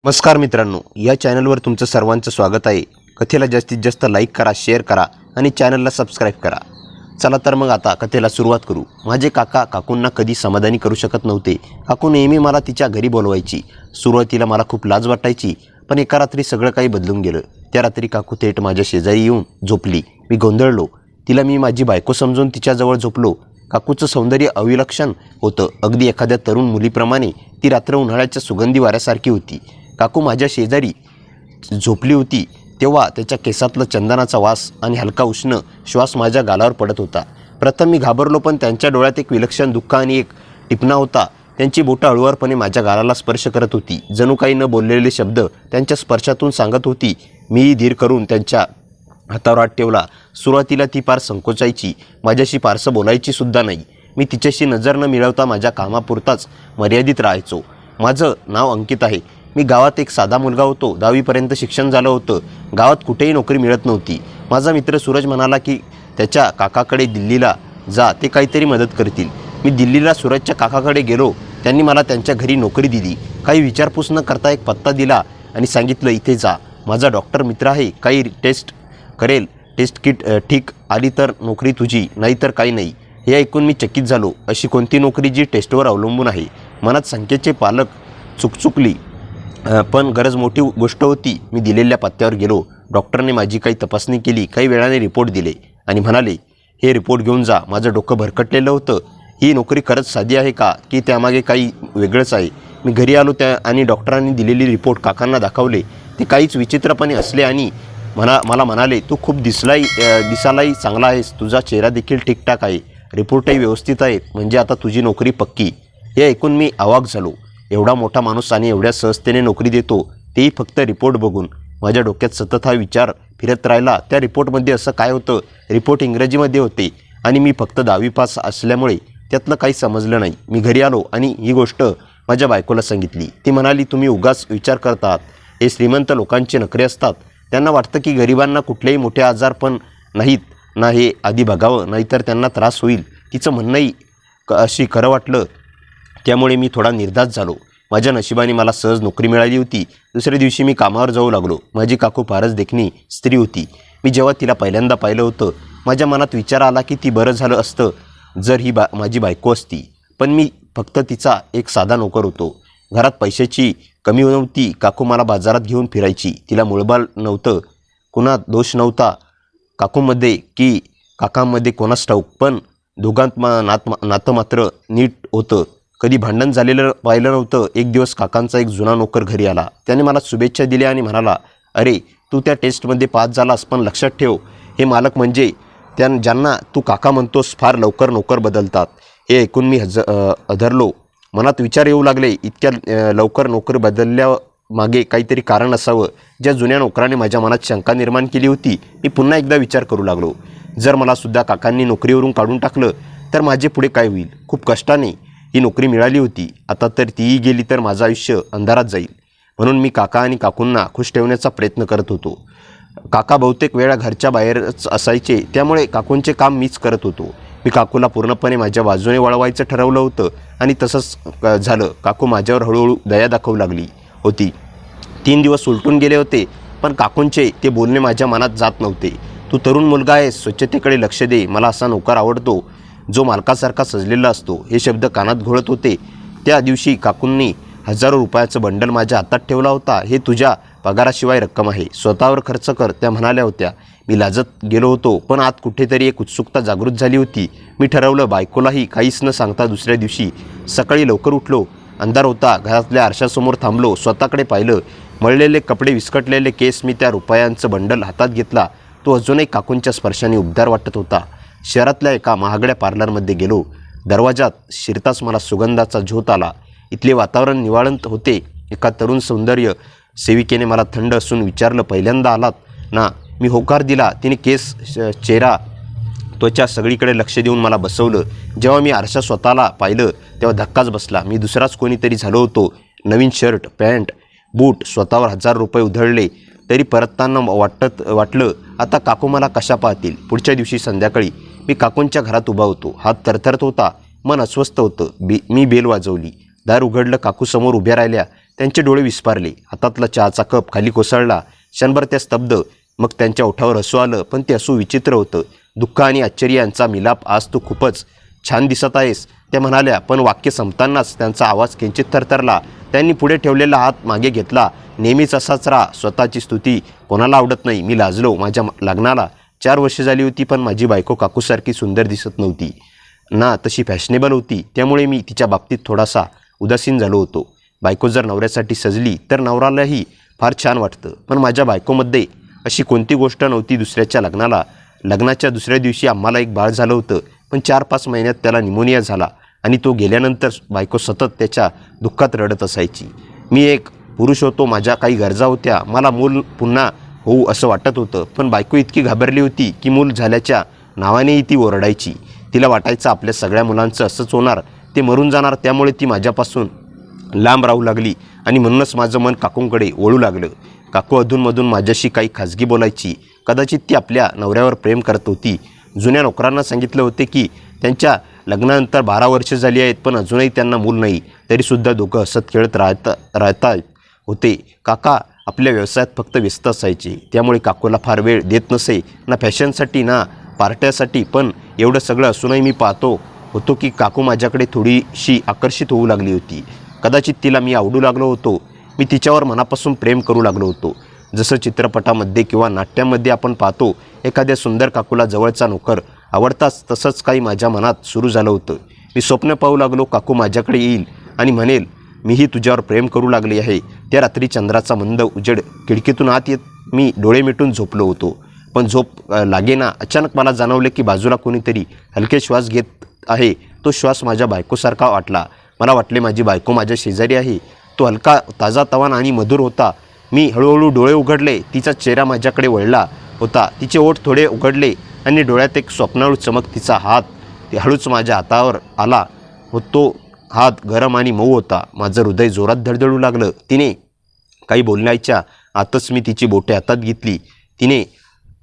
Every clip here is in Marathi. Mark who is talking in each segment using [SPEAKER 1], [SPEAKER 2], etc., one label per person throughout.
[SPEAKER 1] नमस्कार मित्रांनो, या चॅनलवर तुमचं सर्वांचं स्वागत आहे। कथेला जास्तीत जास्त लाईक करा, शेअर करा आणि चॅनलला सबस्क्राईब करा। चला तर मग आता कथेला सुरुवात करू। माझे काकूंना कधी समाधानी करू शकत नव्हते। काकू नेहमी मला तिच्या घरी बोलवायची। सुरुवातीला मला खूप लाज वाटायची, पण एका रात्री सगळं काही बदलून गेलं। त्या रात्री काकू थेट माझ्या शेजारी येऊन झोपली। मी गोंधळलो। तिला मी माझी बायको समजून तिच्याजवळ झोपलो। काकूचं सौंदर्य अविलक्षण होतं। अगदी एखाद्या तरुण मुलीप्रमाणे ती रात्र उन्हाळ्याच्या सुगंधी वाऱ्यासारखी होती। काकू माझ्या शेजारी झोपली होती तेव्हा त्याच्या केसातलं चंदनाचा वास आणि हलका उष्ण श्वास माझ्या गालावर पडत होता। प्रथम मी घाबरलो, पण त्यांच्या डोळ्यात एक विलक्षण दुःख आणि एक टिपणा होता। त्यांची बोटं हळुवारपणे माझ्या गालाला स्पर्श करत होती, जणू काही न बोललेले शब्द त्यांच्या स्पर्शातून सांगत होती। मीही धीर करून त्यांच्या हातावर हात ठेवला। सुरुवातीला ती फार संकोचायची, माझ्याशी फारसं बोलायची सुद्धा नाही। मी तिच्याशी नजर न मिळवता माझ्या कामापुरताच मर्यादित राहायचो। माझं नाव अंकित आहे। मी गावात एक साधा मुलगा होतो। 10वीपर्यंत शिक्षण झालं होतं। गावात कुठेही नोकरी मिळत नव्हती। माझा मित्र सूरज म्हणाला की त्याच्या काकाकडे दिल्लीला जा, ते काहीतरी मदत करतील। मी दिल्लीला सूरजच्या काकाकडे गेलो। त्यांनी मला त्यांच्या घरी नोकरी दिली। काही विचारपूस न करता एक पत्ता दिला आणि सांगितलं, इथे जा, माझा डॉक्टर मित्र आहे, काही टेस्ट करेल, टेस्ट किट ठीक आली तर नोकरी तुझी, नाहीतर काही नाही। हे ऐकून मी चकित झालो। अशी कोणती नोकरी जी टेस्टवर अवलंबून आहे? मनात संख्येचे पालक चुकचुकली, पण गरज मोठी गोष्ट होती। मी दिलेल्या पत्त्यावर गेलो। डॉक्टरने माझी काही तपासणी केली, काही वेळाने रिपोर्ट दिले आणि म्हणाले, हे रिपोर्ट घेऊन जा। माझं डोकं भरकटलेलं होतं। ही नोकरी खरंच साधी आहे का, की त्यामागे काही वेगळंच आहे? मी घरी आलो आणि डॉक्टरांनी दिलेली रिपोर्ट काकांना दाखवले। ते काहीच विचित्रपणे असले आणि मला म्हणाले, तू खूप दिसायलाही चांगला आहेस, तुझा चेहरा देखील ठीकठाक आहे, रिपोर्टही व्यवस्थित आहेत, म्हणजे आता तुझी नोकरी पक्की। हे ऐकून मी अवाक झालो। एवढा मोठा माणूस आणि एवढ्या सहजतेने नोकरी देतो, तेही फक्त रिपोर्ट बघून। माझ्या डोक्यात सतत हा विचार फिरत राहिला, त्या रिपोर्टमध्ये असं काय होतं? रिपोर्ट इंग्रजीमध्ये होते आणि मी फक्त 10वी पास असल्यामुळे त्यातलं काही समजलं नाही। मी घरी आलो आणि ही गोष्ट माझ्या बायकोला सांगितली। ती म्हणाली, तुम्ही उगाच विचार करतात, हे श्रीमंत लोकांचे नखरे असतात। त्यांना वाटतं की गरिबांना कुठलेही मोठे आजार पण नाहीत ना, हे आधी बघावं, नाहीतर त्यांना त्रास होईल। तिचं म्हणणंही अशी खरं वाटलं, त्यामुळे मी थोडा निर्धास्त झालो। माझ्या नशिबाने मला सहज नोकरी मिळाली होती। दुसऱ्या दिवशी मी कामावर जाऊ लागलो। माझी काकू फारच देखणी स्त्री होती। मी जेव्हा तिला पहिल्यांदा पाहिलं होतं, माझ्या मनात विचार आला की ती बरं झालं असतं जर ही माझी बायको असती, पण मी फक्त तिचा एक साधा नोकर होतो। घरात पैशाची कमी नव्हती। काकू मला बाजारात घेऊन फिरायची। तिला मुळबाळ नव्हतं, कुणा दोष नव्हता, काकूमध्ये की काकांमध्ये कोणास ठाऊक, पण दोघांत नातं मात्र नीट होतं। कधी भांडण झालेलं पाहिलं नव्हतं। एक दिवस काकांचा एक जुना नोकर घरी आला। त्याने मला शुभेच्छा दिल्या आणि म्हणाला, अरे तू त्या टेस्टमध्ये पास झालास, पण लक्षात ठेव, हे मालक म्हणजे ज्यांना तू काका म्हणतोस फार लवकर नोकर बदलतात। हे ऐकून मी अधरलो। मनात विचार येऊ लागले, इतक्या लवकर नोकर बदलल्या मागे काहीतरी कारण असावं। ज्या जुन्या नोकराने माझ्या मनात शंका निर्माण केली होती, मी पुन्हा एकदा विचार करू लागलो, जर मला सुद्धा काकांनी नोकरीवरून काढून टाकलं तर माझे पुढे काय होईल? खूप कष्टाने ही नोकरी मिळाली होती, आता तर तीही गेली तर माझं आयुष्य अंधारात जाईल। म्हणून मी काका आणि काकूंना खुश ठेवण्याचा प्रयत्न करत होतो। काका बहुतेक वेळा घरच्या बाहेरच असायचे, त्यामुळे काकूंचे काम मीच करत होतो। मी काकूला पूर्णपणे माझ्या बाजूने वळवायचं ठरवलं होतं आणि तसंच झालं। काकू माझ्यावर हळूहळू दया दाखवू लागली होती। 3 दिवस उलटून गेले होते, पण काकूंचे ते बोलणे माझ्या मनात जात नव्हते। तू तरुण मुलगा आहेस, स्वच्छतेकडे लक्ष दे, मला असा नोकर आवडतो जो मालकासारखा सजलेला असतो। हे शब्द कानात घोळत होते। त्या दिवशी काकूंनी हजारो रुपयाचं बंडल माझ्या हातात ठेवला होता। हे तुझ्या पगाराशिवाय रक्कम आहे, स्वतःवर खर्च कर, त्या म्हणाल्या होत्या। मी लाजत गेलो होतो, पण आत कुठेतरी एक उत्सुकता जागृत झाली होती। मी ठरवलं, बायकोलाही काहीच न सांगता दुसऱ्या दिवशी सकाळी लवकर उठलो। अंधार होता। घरातल्या आरशासमोर थांबलो, स्वतःकडे पाहिलं। मळलेले कपडे, विस्कटलेले केस, मी त्या रुपयांचं बंडल हातात घेतला। तो अजूनही काकूंच्या स्पर्शाने उबदार वाटत होता। शहरातल्या एका महागड्या पार्लरमध्ये गेलो। दरवाजात शिरताच मला सुगंधाचा झोत आला। इथले वातावरण निवाळंत होते। एका तरुण सौंदर्य सेविकेने मला थंड असून विचारलं, पहिल्यांदा आलात ना? मी होकार दिला। तिने केस, चेहरा, त्वचा सगळीकडे लक्ष देऊन मला बसवलं। जेव्हा मी आरशात स्वतःला पाहिलं तेव्हा धक्काच बसला। मी दुसराच कोणीतरी झालो होतो। नवीन शर्ट, पॅन्ट, बूट, स्वतःवर 1000 रुपये उधळले तरी परतताना वाटलं, आता काकू मला कशा पाहतील? पुढच्या दिवशी संध्याकाळी मी काकूंच्या घरात उभा होतो। हात थरथरत होता, मन अस्वस्थ होतं। मी बेल वाजवली। दार उघडलं। काकू समोर उभ्या राहिल्या। त्यांचे डोळे विस्पारले. हातातला चहाचा कप खाली कोसळला. क्षणभर त्या स्तब्ध. मग त्यांच्या ओठावर हसू आलं, पण ते हसू विचित्र होतं. दुःख आणि आश्चर्य यांचा मिलाप. आज तू खूपच छान दिसत आहेस, त्या म्हणाल्या. पण वाक्य संपतानाच त्यांचा आवाज किंचित थरथरला. त्यांनी पुढे ठेवलेला हात मागे घेतला. नेहमीच असाच राहा. स्वतःची स्तुती कोणाला आवडत नाही. मी लाजलो. माझ्या लग्नाला 4 वर्ष झाली होती, पण माझी बायको काकूसारखी सुंदर दिसत नव्हती ना तशी फॅशनेबल होती. त्यामुळे मी तिच्या बाबतीत थोडासा उदासीन झालो होतो. बायको जर नवऱ्यासाठी सजली तर नवऱ्यालाही फार छान वाटतं, पण माझ्या बायकोमध्ये अशी कोणती गोष्ट नव्हती. दुसऱ्याच्या लग्नाच्या दुसऱ्या दिवशी आम्हाला एक बाळ झालं होतं, पण 4-5 महिन्यात त्याला निमोनिया झाला आणि तो गेल्यानंतर बायको सतत त्याच्या दुःखात रडत असायची. मी एक पुरुष होतो, माझ्या काही गरजा होत्या. मला मूल पुन्हा होऊ असं वाटत होतं, पण बायको इतकी घाबरली होती की मूल झाल्याच्या नावानेही ती ओरडायची. तिला वाटायचं आपल्या सगळ्या मुलांचं असंच होणार, ते मरून जाणार. त्यामुळे ती माझ्यापासून लांब राहू लागली आणि म्हणूनच माझं मन काकूंकडे वळू लागलं. काकू अधूनमधून माझ्याशी काही खाजगी बोलायची. कदाचित ती आपल्या नवऱ्यावर प्रेम करत होती. जुन्या नोकरांना सांगितलं होते की त्यांच्या लग्नानंतर 12 वर्ष झाली आहेत, पण अजूनही त्यांना मूल नाही. तरीसुद्धा दोघं हसत खेळत राहता होते. काका आपल्या व्यवसायात फक्त व्यस्त असायचे, त्यामुळे काकूला फार वेळ देत नसे, ना फॅशनसाठी ना पार्ट्यासाठी. पण एवढं सगळं असूनही मी पाहतो होतो की काकू माझ्याकडे थोडीशी आकर्षित होऊ लागली होती. कदाचित तिला मी आवडू लागलो होतो. मी तिच्यावर मनापासून प्रेम करू लागलो होतो. जसं चित्रपटामध्ये किंवा नाट्यामध्ये आपण पाहतो एखाद्या सुंदर काकूला जवळचा नोकर आवडताच, तसंच काही माझ्या मनात सुरू झालं होतं. मी स्वप्न पाहू लागलो. काकू माझ्याकडे येईल आणि म्हणेल, मीही तुझ्यावर प्रेम करू लागले आहे. त्या रात्री चंद्राचा मंद उजेड खिडकीतून आत येत मी डोळे मिटून झोपलो होतो, पण झोप लागेना. अचानक मला जाणवले की बाजूला कोणीतरी हलके श्वास घेत आहे. तो श्वास माझ्या बायकोसारखा वाटला. मला वाटले माझी बायको माझ्या शेजारी आहे. तो हलका, ताजातवान आणि मधुर होता. मी हळूहळू डोळे उघडले. तिचा चेहरा माझ्याकडे वळला होता. तिचे ओठ थोडे उघडले आणि डोळ्यात एक स्वप्नाळू चमक. तिचा हात ते हळूच माझ्या हातावर आला. तो हात गरम आणि मऊ होता. माझं हृदय जोरात धडधडू लागलं. तिने काही बोलण्याच्या आतच मी तिची बोटे हातात घेतली. तिने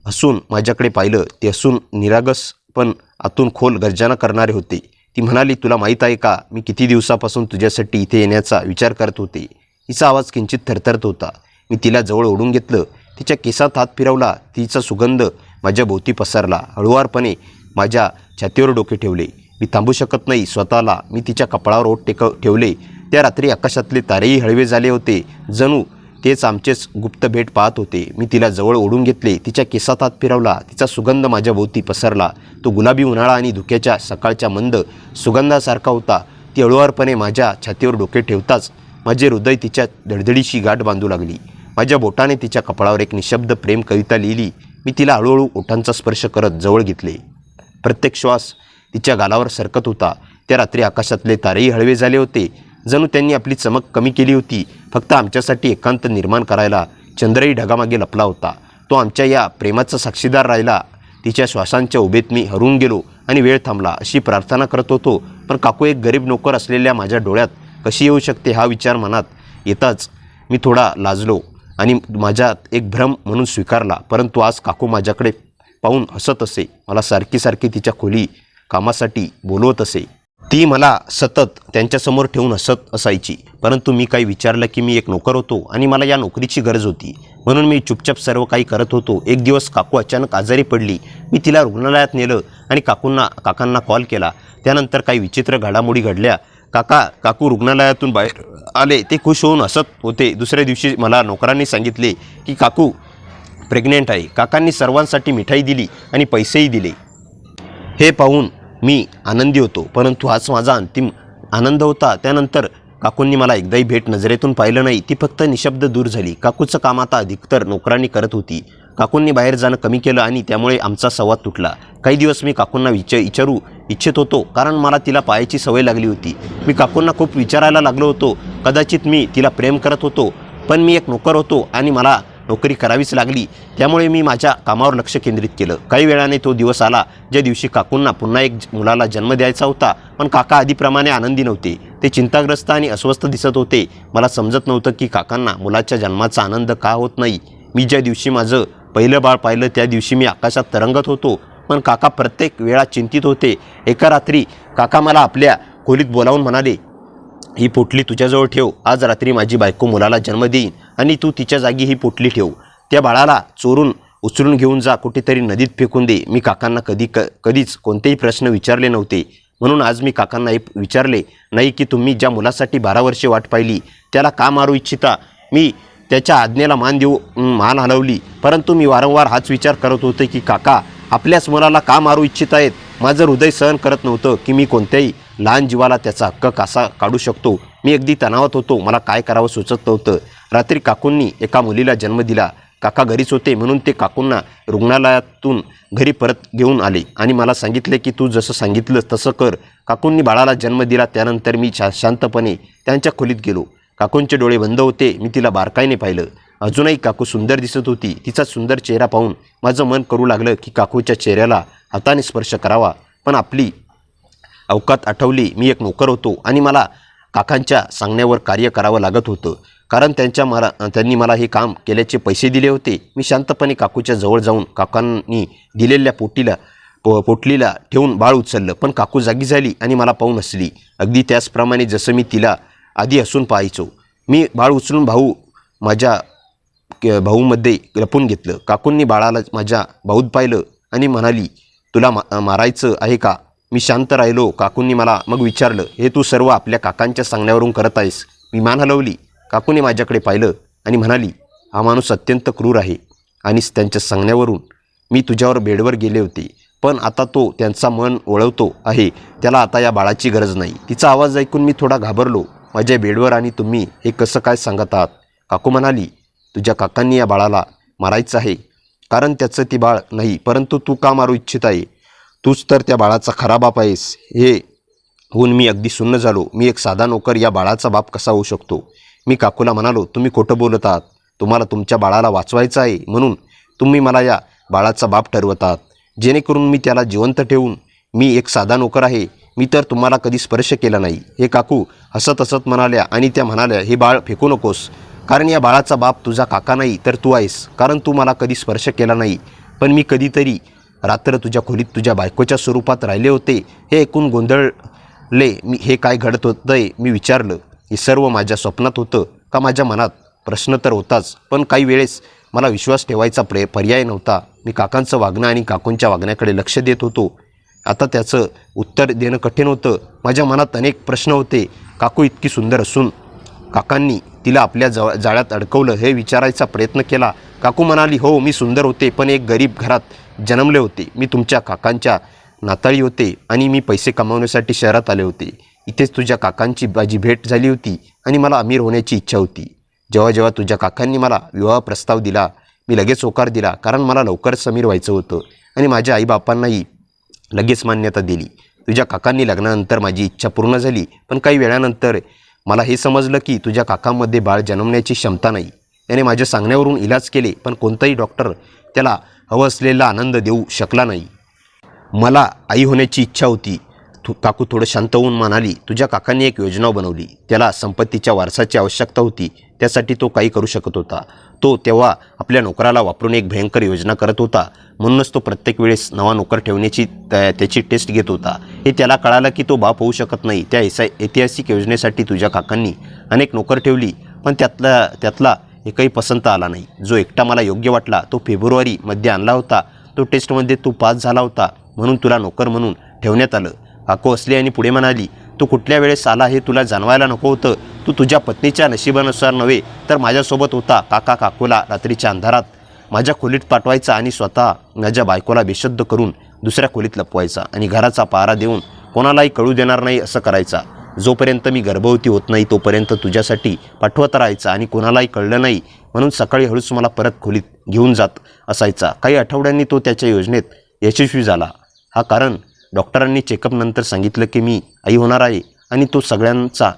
[SPEAKER 1] हसून माझ्याकडे पाहिलं. ते हसून निरागस पण आतून खोल गर्जना करणारे होते. ती म्हणाली, तुला माहीत आहे का, मी किती दिवसापासून तुझ्यासाठी इथे येण्याचा विचार करत होते. तिचा आवाज किंचित थरथरत होता. मी तिला जवळ ओढून घेतलं. तिच्या केसात हात फिरवला. तिचा सुगंध माझ्या भोवती पसरला. हळुवारपणे माझ्या छातीवर डोके ठेवले. मी थांबू शकत नाही स्वतःला. मी तिच्या कपाळावर ओठ ठेवले. त्या रात्री आकाशातले तारेही हळवे झाले होते. जणू तेच आमचेच गुप्त भेट पाहत होते. मी तिला जवळ ओढून घेतले. तिच्या केसात हात फिरवला. तिचा सुगंध माझ्या भोवती पसरला. तो गुलाबी उन्हाळा आणि धुक्याच्या सकाळच्या मंद सुगंधासारखा होता. ती हळुवारपणे माझ्या छातीवर डोके ठेवताच माझे हृदय तिच्या धडधडीशी गाठ बांधू लागली. माझ्या बोटाने तिच्या कपाळावर एक निशब्द प्रेम कविता लिहिली. मी तिला हळूहळू ओठांचा स्पर्श करत जवळ घेतले. प्रत्येक श्वास तिच्या गालावर सरकत होता. त्या रात्री आकाशातले तारेही हळवे झाले होते. जणू त्यांनी आपली चमक कमी केली होती, फक्त आमच्यासाठी एकांत निर्माण करायला. चंद्रही ढगामागे लपला होता. तो आमच्या या प्रेमाचा साक्षीदार राहिला. तिच्या श्वासांच्या उभेत मी हरवून गेलो आणि वेळ थांबला अशी प्रार्थना करत होतो. पण काकू एक गरीब नोकर असलेल्या माझ्या डोळ्यात कशी येऊ शकते हा विचार मनात येताच मी थोडा लाजलो आणि माझ्यात एक भ्रम म्हणून स्वीकारला. परंतु आज काकू माझ्याकडे पाहून हसत असे. मला सारखी सारखी तिच्या खोली कामासाठी बोलवत असे. ती मला सतत त्यांच्यासमोर ठेवून हसत असायची. परंतु मी काही विचारलं की मी एक नोकर होतो आणि मला या नोकरीची गरज होती, म्हणून मी चुपचाप सर्व काही करत होतो. एक दिवस काकू अचानक आजारी पडली. मी तिला रुग्णालयात नेलं आणि काकांना कॉल केला. त्यानंतर काही विचित्र घडामोडी घडल्या. काकू रुग्णालयातून बाहेर आले. ते खुश होऊन हसत होते. दुसऱ्या दिवशी मला नोकरांनी सांगितले की काकू प्रेग्नेंट आहे. काकांनी सर्वांसाठी मिठाई दिली आणि पैसेही दिले. हे पाहून मी आनंदी होतो, परंतु हाच माझा अंतिम आनंद होता. त्यानंतर काकूंनी मला एकदाही भेट नजरेतून पाहिलं नाही. ती फक्त निशब्द दूर झाली. काकूचं काम आता अधिकतर नोकरांनी करत होती. काकूंनी बाहेर जाणं कमी केलं आणि त्यामुळे आमचा संवाद तुटला. काही दिवस मी काकूंना विचारू इच्छित होतो, कारण मला तिला पाहायची सवय लागली होती. मी काकूंना खूप विचारायला लागलो होतो. कदाचित मी तिला प्रेम करत होतो, पण मी एक नोकर होतो आणि मला नोकरी करावीच लागली. त्यामुळे मी माझ्या कामावर लक्ष केंद्रित केलं. काही वेळाने तो दिवस आला ज्या दिवशी काकूंना पुन्हा एक मुलाला जन्म द्यायचा होता. पण काका आधीप्रमाणे आनंदी नव्हते. ते चिंताग्रस्त आणि अस्वस्थ दिसत होते. मला समजत नव्हतं की काकांना मुलाच्या जन्माचा आनंद का होत नाही. मी ज्या दिवशी माझं पहिलं बाळ पाहिलं त्या दिवशी मी आकाशात तरंगत होतो, पण काका प्रत्येक वेळा चिंतित होते. एका रात्री काका मला आपल्या खोलीत बोलावून म्हणाले, ही पोटली तुझ्याजवळ ठेव. आज रात्री माझी बायको मुलाला जन्म देईन आणि तू तिच्या जागी ही पोटली ठेव. त्या बाळाला चोरून उचलून घेऊन जा, कुठेतरी नदीत फेकून दे. मी काकांना कधीच कोणतेही प्रश्न विचारले नव्हते, म्हणून आज मी काकांना हे विचारले नाही की तुम्ही ज्या मुलासाठी 12 वर्षे वाट पाहिली त्याला का मारू इच्छिता. मी त्याच्या आज्ञेला मान हलवली, परंतु मी वारंवार हाच विचार करत होते की काका आपल्याच मुलाला का मारू इच्छित आहेत. माझं हृदय सहन करत नव्हतं की मी कोणत्याही लहान जीवाला त्याचा हक्क कसा काढू शकतो. मी अगदी तणावात होतो. मला काय करावं सुचत नव्हतं. रात्री काकूंनी एका मुलीला जन्म दिला. काका घरीच होते, म्हणून ते काकूंना रुग्णालयातून घरी परत घेऊन आले आणि मला सांगितले की तू जसं सांगितलं तसं कर. काकूंनी बाळाला जन्म दिला. त्यानंतर मी शांतपणे त्यांच्या खोलीत गेलो. काकूंचे डोळे बंद होते. मी तिला बारकाईने पाहिलं. अजूनही काकू सुंदर दिसत होती. तिचा सुंदर चेहरा पाहून माझं मन करू लागलं की काकूच्या चेहऱ्याला हाताने स्पर्श करावा, पण आपली अवकात आठवली. मी एक नोकर होतो आणि मला काकांच्या सांगण्यावर कार्य करावं लागत होतं, कारण त्यांनी मला हे काम केल्याचे पैसे दिले होते. मी शांतपणे काकूच्या जवळ जाऊन काकांनी दिलेल्या पोटलीला ठेवून बाळ उचललं, पण काकू जागी झाली आणि मला पाहून हसली, अगदी त्याचप्रमाणे जसं मी तिला आधी हसून पाहायचो. मी बाळ उचलून माझ्या भाऊमध्ये लपून घेतलं. काकूंनी बाळाला माझ्या भाऊत पाहिलं आणि म्हणाली, तुला मारायचं आहे का. मी शांत राहिलो. काकूंनी मला मग विचारलं, हे तू सर्व आपल्या काकांच्या सांगण्यावरून करत आहेस. मी मान हलवली. काकूने माझ्याकडे पाहिलं आणि म्हणाली, हा माणूस अत्यंत क्रूर आहे आणि त्यांच्या सांगण्यावरून मी तुझ्यावर बेडवर गेले होते, पण आता तो त्यांचा मन वळवतो आहे. त्याला आता या बाळाची गरज नाही. तिचा आवाज ऐकून मी थोडा घाबरलो. माझ्या बेडवर आणि तुम्ही हे कसं काय सांगत आहात. काकू म्हणाली, तुझ्या काकांनी या बाळाला मारायचं आहे कारण त्याचं ती बाळ नाही, परंतु तू का मारू इच्छित आहे. तूच तर त्या बाळाचा खरा बाप आहेस. हे होऊन मी अगदी सुन्न झालो. मी एक साधा नोकर या बाळाचा बाप कसा होऊ शकतो. मी काकूला म्हणालो, तुम्ही खोटं बोलत आहात. तुम्हाला तुमच्या बाळाला वाचवायचं आहे म्हणून तुम्ही मला या बाळाचा बाप ठरवत आहात, जेणेकरून मी त्याला जिवंत ठेवून. मी एक साधा नोकर आहे. मी तर तुम्हाला कधी स्पर्श केला नाही. हे काकू हसत हसत म्हणाल्या आणि त्या म्हणाल्या, हे बाळ फेकू नकोस, कारण या बाळाचा बाप तुझा काका नाही तर तू आहेस, कारण तू मला कधी स्पर्श केला नाही. पण मी कधीतरी रात्र तुझ्या खोलीत तुझ्या बायकोच्या स्वरूपात राहिले होते. हे ऐकून गोंधळले. हे काय घडत होतंय. मी विचारलं, हे सर्व माझ्या स्वप्नात होतं का माझ्या मनात. प्रश्न तर होताच, पण काही वेळेस मला विश्वास ठेवायचा पर्याय नव्हता. मी काकांचं वागणं आणि काकूंच्या वागण्याकडे लक्ष देत होतो. आता त्याचं उत्तर देणं कठीण होतं. माझ्या मनात अनेक प्रश्न होते. काकू इतकी सुंदर असून काकांनी तिला आपल्या जाळ्यात अडकवलं हे विचारायचा प्रयत्न केला. काकू म्हणाली, हो मी सुंदर होते, पण एक गरीब घरात जन्मले होते. मी तुमच्या काकांच्या नाताळी होते आणि मी पैसे कमावण्यासाठी शहरात आले होते. इथेच तुझ्या काकांची माझी भेट झाली होती आणि मला अमीर होण्याची इच्छा होती. जेव्हा जेव्हा तुझ्या काकांनी मला विवाह प्रस्ताव दिला, मी लगेच होकार दिला, कारण मला लवकरच अमीर व्हायचं होतं आणि माझ्या आईबापांनाही लगेच मान्यता दिली. तुझ्या काकांनी लग्नानंतर माझी इच्छा पूर्ण झाली, पण काही वेळानंतर मला हे समजलं की तुझ्या काकांमध्ये बाळ जन्मण्याची क्षमता नाही. त्याने माझ्या सांगण्यावरून इलाज केले, पण कोणताही डॉक्टर त्याला हवं असलेला आनंद देऊ शकला नाही. मला आई होण्याची इच्छा होती. काकू थोडं शांत होऊन म्हणाली, तुझ्या काकांनी एक योजना बनवली. त्याला संपत्तीच्या वारसाची आवश्यकता होती. त्यासाठी तो काही करू शकत होता. तो तेव्हा आपल्या नोकराला वापरून एक भयंकर योजना करत होता. म्हणूनच तो प्रत्येक वेळेस नवा नोकर ठेवण्याची त्याची टेस्ट घेत होता. हे त्याला कळालं की तो बाप होऊ शकत नाही. त्या ऐतिहासिक योजनेसाठी तुझ्या काकांनी अनेक नोकर ठेवली, पण त्यातला एकही पसंत आला नाही. जो एकटा मला योग्य वाटला तो फेब्रुवारीमध्ये आणला होता. तो टेस्टमध्ये तू पास झाला होता, म्हणून तुला नोकर म्हणून ठेवण्यात आलं. काकू हसली आणि पुढे म्हणाली, तू कुठल्या वेळेस आला हे तुला जाणवायला नको होतं. तू तुझ्या पत्नीच्या नशिबानुसार नव्हे तर माझ्यासोबत होता. काका काकूला रात्रीच्या अंधारात माझ्या खोलीत पाठवायचा आणि स्वतः माझ्या बायकोला बेशुद्ध करून दुसऱ्या खोलीत लपवायचा आणि घराचा पहारा देऊन कोणालाही कळू देणार नाही असं करायचा. जोपर्यंत मी गर्भवती होत नाही तोपर्यंत तुझ्यासाठी पाठवत राहायचा आणि कोणालाही कळलं नाही म्हणून सकाळी हळूच मला परत खोलीत घेऊन जात असायचा. काही आठवड्यांनी तो त्याच्या योजनेत यशस्वी झाला. हा कारण डॉक्टरांनी चेकअपनंतर सांगितलं की मी आई होणार आहे आणि तो सगळ्यांचा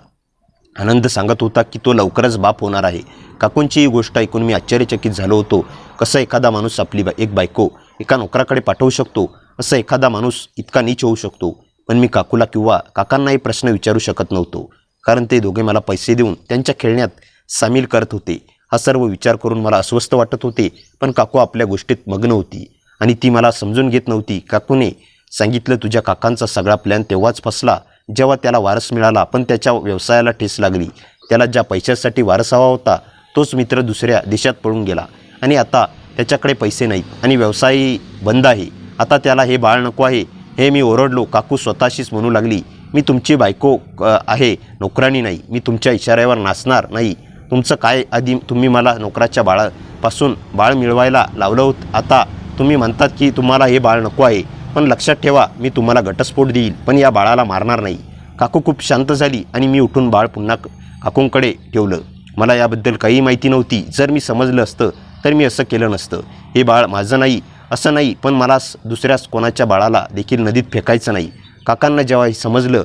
[SPEAKER 1] आनंद सांगत होता की तो लवकरच बाप होणार आहे. काकूंची ही गोष्ट ऐकून मी आश्चर्यचकित झालो होतो. कसं एखादा माणूस आपली एक बायको एका नोकराकडे पाठवू शकतो, असं एखादा माणूस इतका नीच होऊ शकतो. पण मी काकूला किंवा काकांनाही प्रश्न विचारू शकत नव्हतो, कारण ते दोघे मला पैसे देऊन त्यांच्या खेळण्यात सामील करत होते. हा सर्व विचार करून मला अस्वस्थ वाटत होते. पण काकू आपल्या गोष्टीत मग्न होती आणि ती मला समजून घेत नव्हती. काकूने सांगितलं, तुझ्या काकांचा सगळा प्लॅन तेव्हाच फसला जेव्हा त्याला वारस मिळाला पण त्याच्या व्यवसायाला ठेस लागली. त्याला ज्या पैशासाठी वारस हवा होता तोच मित्र दुसऱ्या देशात पळून गेला आणि आता त्याच्याकडे पैसे नाहीत आणि व्यवसायही बंद आहे. आता त्याला हे बाळ नको आहे. हे मी ओरडलो. काकू स्वतःशीच म्हणू लागली, मी तुमची बायको आहे, नोकरानी नाही. मी तुमच्या इशाऱ्यावर नाचणार नाही. तुमचं काय, आधी तुम्ही मला नोकराच्या बाळापासून बाळ मिळवायला लावलं होतं. आता तुम्ही म्हणतात की तुम्हाला हे बाळ नको आहे. पण लक्षात ठेवा, मी तुम्हाला घटस्फोट देईल पण या बाळाला मारणार नाही. काकू खूप शांत झाली आणि मी उठून बाळ पुन्हा काकूंकडे ठेवलं. मला याबद्दल काही माहिती नव्हती. जर मी समजलं असतं तर मी असं केलं नसतं. हे बाळ माझं नाही असं नाही, पण मला दुसऱ्या कोणाच्या बाळाला देखील नदीत फेकायचं नाही. काकांना जेव्हा हे समजलं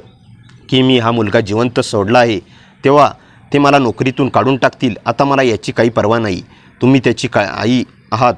[SPEAKER 1] की मी हा मुलगा जिवंत सोडला आहे तेव्हा ते मला नोकरीतून काढून टाकतील. आता मला याची काही पर्वा नाही. तुम्ही त्याची आई आहात,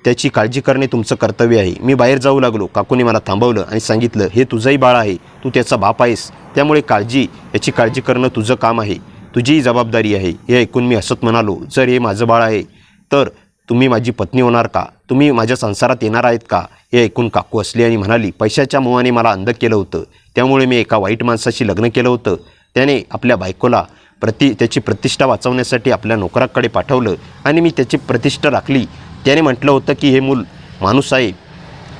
[SPEAKER 1] त्याची काळजी करणे तुमचं कर्तव्य आहे. मी बाहेर जाऊ लागलो. काकूने मला थांबवलं आणि सांगितलं, हे तुझंही बाळ आहे, तू त्याचा बाप आहेस, त्यामुळे याची काळजी करणं तुझं काम आहे, तुझीही जबाबदारी आहे. हे ऐकून मी हसत म्हणालो, जर हे माझं बाळ आहे तर तुम्ही माझी पत्नी होणार का? तुम्ही माझ्या संसारात येणार आहेत का? हे ऐकून काकू हसली आणि म्हणाली, पैशाच्या मोहाने मला अंध केलं होतं, त्यामुळे मी एका वाईट माणसाशी लग्न केलं होतं. त्याने आपल्या बायकोला त्याची प्रतिष्ठा वाचवण्यासाठी आपल्या नोकराकडे पाठवलं आणि मी त्याची प्रतिष्ठा राखली. त्याने म्हटलं होतं की हे मूल माणूस आहे.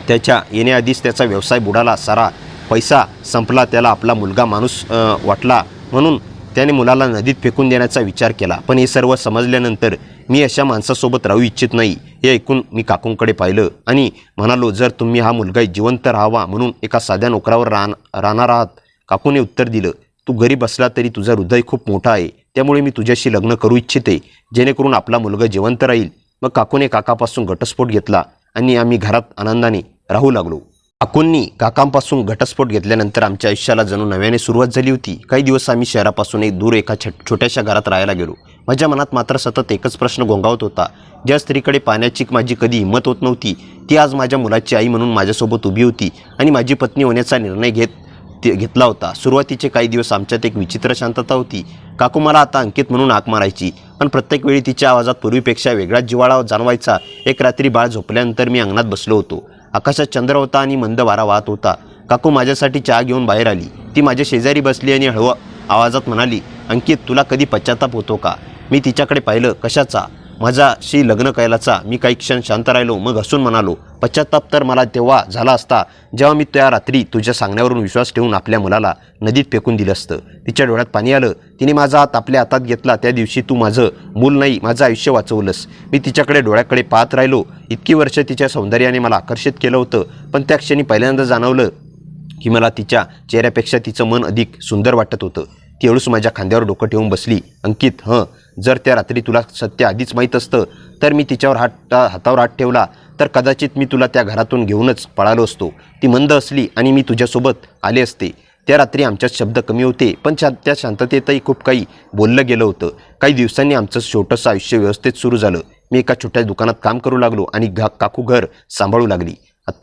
[SPEAKER 1] त्याच्या येण्याआधीच त्याचा व्यवसाय बुडाला, सारा पैसा संपला. त्याला आपला मुलगा माणूस वाटला म्हणून त्याने मुलाला नदीत फेकून देण्याचा विचार केला. पण हे सर्व समजल्यानंतर मी अशा माणसासोबत राहू इच्छित नाही. हे ऐकून मी काकूंकडे पाहिलं आणि म्हणालो, जर तुम्ही हा मुलगा जिवंत राहावा म्हणून एका साध्या नोकरावर राहणार आहात. काकूने उत्तर दिलं, तू गरीब असला तरी तुझं हृदय खूप मोठं आहे, त्यामुळे मी तुझ्याशी लग्न करू इच्छिते जेणेकरून आपला मुलगा जिवंत राहील. मग काकूने काकापासून घटस्फोट घेतला आणि आम्ही घरात आनंदाने राहू लागलो. काकूंनी काकांपासून घटस्फोट घेतल्यानंतर आमच्या आयुष्याला जणू नव्याने सुरुवात झाली होती. काही दिवस आम्ही शहरापासून दूर एका छोट्याशा घरात राहायला गेलो. माझ्या मनात मात्र सतत एकच प्रश्न घोंगावत होता. ज्या स्त्रीकडे पाहण्याची माझी कधी हिंमत होत नव्हती ती आज माझ्या मुलाची आई म्हणून माझ्यासोबत उभी होती आणि माझी पत्नी होण्याचा निर्णय घेतला होता. सुरुवातीचे काही दिवस आमच्यात एक विचित्र शांतता होती. काकू मला आता अंकित म्हणून हाक मारायची, पण प्रत्येक वेळी तिच्या आवाजात पूर्वीपेक्षा वेगळाच जिव्हाळा जाणवायचा. एक रात्री बाळ झोपल्यानंतर मी अंगणात बसलो होतो. आकाशात चंद्र होता आणि मंद वारा वाहत होता. काकू माझ्यासाठी चहा घेऊन बाहेर आली. ती माझ्या शेजारी बसली आणि हळू आवाजात म्हणाली, अंकित, तुला कधी पश्चाताप होतो का? मी तिच्याकडे पाहिलं. कशाचा? माझ्याशी लग्न करायलाचा. मी काही क्षण शांत राहिलो, मग हसून म्हणालो, पश्चाताप तर मला तेव्हा झाला असता जेव्हा मी त्या रात्री तुझ्या सांगण्यावरून विश्वास ठेवून आपल्या मुलाला नदीत फेकून दिलं असतं. तिच्या डोळ्यात पाणी आलं. तिने माझा हात आपल्या हातात घेतला. त्या दिवशी तू माझं मूल नाही, माझं आयुष्य वाचवलंस. मी तिच्याकडे डोळ्याकडे पाहत राहिलो. इतकी वर्ष तिच्या सौंदर्याने मला आकर्षित केलं होतं, पण त्या क्षणी पहिल्यांदा जाणवलं की मला तिच्या चेहऱ्यापेक्षा तिचं मन अधिक सुंदर वाटत होतं. ती हळूच माझ्या खांद्यावर डोकं ठेवून बसली. अंकित, जर त्या रात्री तुला सत्य आधीच माहीत असतं तर मी तिच्यावर हातावर हात ठेवला तर कदाचित मी तुला त्या घरातून घेऊनच पळालो असतो. ती मंद असली आणि मी तुझ्यासोबत आले असते. त्या रात्री आमच्यात शब्द कमी होते, पण त्या शांततेतही खूप काही बोललं गेलं होतं. काही दिवसांनी आमचं छोटंसं आयुष्य व्यवस्थित सुरू झालं. मी एका छोट्या दुकानात काम करू लागलो आणि काकू घर सांभाळू लागली.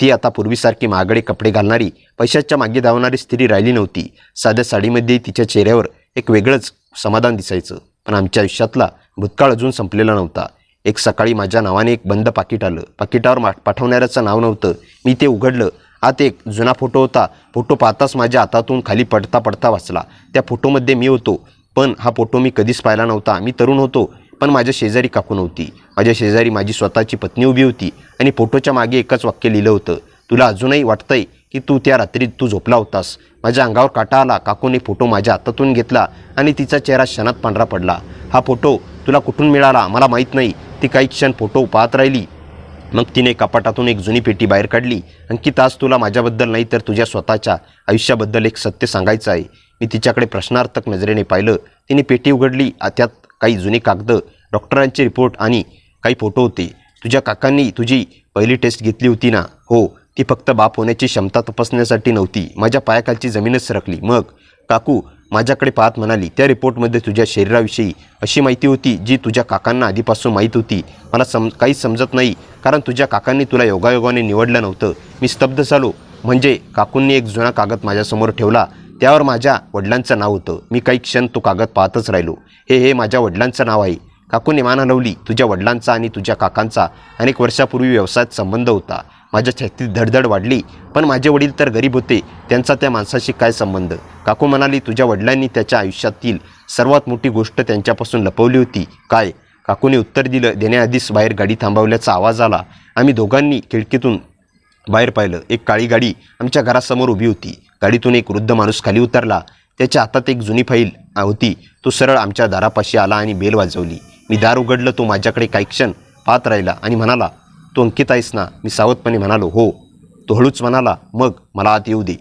[SPEAKER 1] ती आता पूर्वीसारखी महागडे कपडे घालणारी, पैशाच्या मागे धावणारी स्त्री राहिली नव्हती. साध्या साडीमध्ये तिच्या चेहऱ्यावर एक वेगळंच समाधान दिसायचं. पण आमच्या आयुष्यातला भूतकाळ अजून संपलेला नव्हता. एक सकाळी माझ्या नावाने एक बंद पाकिट आलं. पाकिटावर पाठवणाऱ्याचं नाव नव्हतं. मी ते उघडलं. आत एक जुना फोटो होता. फोटो पाहताच माझ्या हातातून खाली पडता वाचला. त्या फोटोमध्ये मी होतो, पण हा फोटो मी कधीच पाहिला नव्हता. मी तरुण होतो, पण माझ्या शेजारी काकू नव्हती. माझ्या शेजारी माझी स्वतःची पत्नी उभी होती आणि फोटोच्या मागे एकच वाक्य लिहिलं होतं, तुला अजूनही वाटतंय की त्या रात्री तू झोपला होतास. माझ्या अंगावर काटा आला. काकूने फोटो माझ्या हातातून घेतला आणि तिचा चेहरा क्षणात पांढरा पडला. हा फोटो तुला कुठून मिळाला? मला माहीत नाही. ती काही क्षण फोटो पाहत राहिली. मग तिने कपाटातून एक जुनी पेटी बाहेर काढली. अंकित, आज तुला माझ्याबद्दल नाही तर तुझ्या स्वतःच्या आयुष्याबद्दल एक सत्य सांगायचं आहे. मी तिच्याकडे प्रश्नार्थक नजरेने पाहिलं. तिने पेटी उघडली. त्यात काही जुनी कागदं, डॉक्टरांचे रिपोर्ट आणि काही फोटो होते. तुझ्या काकांनी तुझी पहिली टेस्ट घेतली होती ना? हो. ती फक्त बाप होण्याची क्षमता तपासण्यासाठी नव्हती. माझ्या पायाखालची जमीनच सरकली. मग काकू माझ्याकडे पाहत म्हणाली, त्या रिपोर्टमध्ये तुझ्या शरीराविषयी अशी माहिती होती जी तुझ्या काकांना आधीपासून माहीत होती. मला काहीच समजत नाही, कारण तुझ्या काकांनी तुला योगायोगाने निवडलं नव्हतं. मी स्तब्ध झालो. म्हणजे काकूंनी एक जुना कागद माझ्यासमोर ठेवला. त्यावर माझ्या वडिलांचं नाव होतं. मी काही क्षण तो कागद पाहतच राहिलो. हे माझ्या वडिलांचं नाव आहे. काकूने मान हलवली. तुझ्या वडिलांचा आणि तुझ्या काकांचा अनेक वर्षापूर्वी व्यवसायात संबंध होता. माझ्या छातीत धडधड वाढली. पण माझे वडील तर गरीब होते, त्यांचा त्या माणसाशी काय संबंध? काकू म्हणाली, तुझ्या वडिलांनी त्याच्या आयुष्यातील सर्वात मोठी गोष्ट त्यांच्यापासून लपवली होती. काय? काकूने उत्तर देण्याआधीच बाहेर गाडी थांबवल्याचा आवाज आला. आम्ही दोघांनी खिडकीतून बाहेर पाहिलं. एक काळी गाडी आमच्या घरासमोर उभी होती. गाडीतून एक वृद्ध माणूस खाली उतरला. त्याच्या हातात एक जुनी फाईल होती. तो सरळ आमच्या दारापाशी आला आणि बेल वाजवली. मी दार उघडलं. तो माझ्याकडे काही क्षण पाहत राहिला आणि म्हणाला, तू अंकित आहेस ना? मी सावधपणे म्हणालो, हो. तो हळूच म्हणाला, मग मला आत येऊ दे.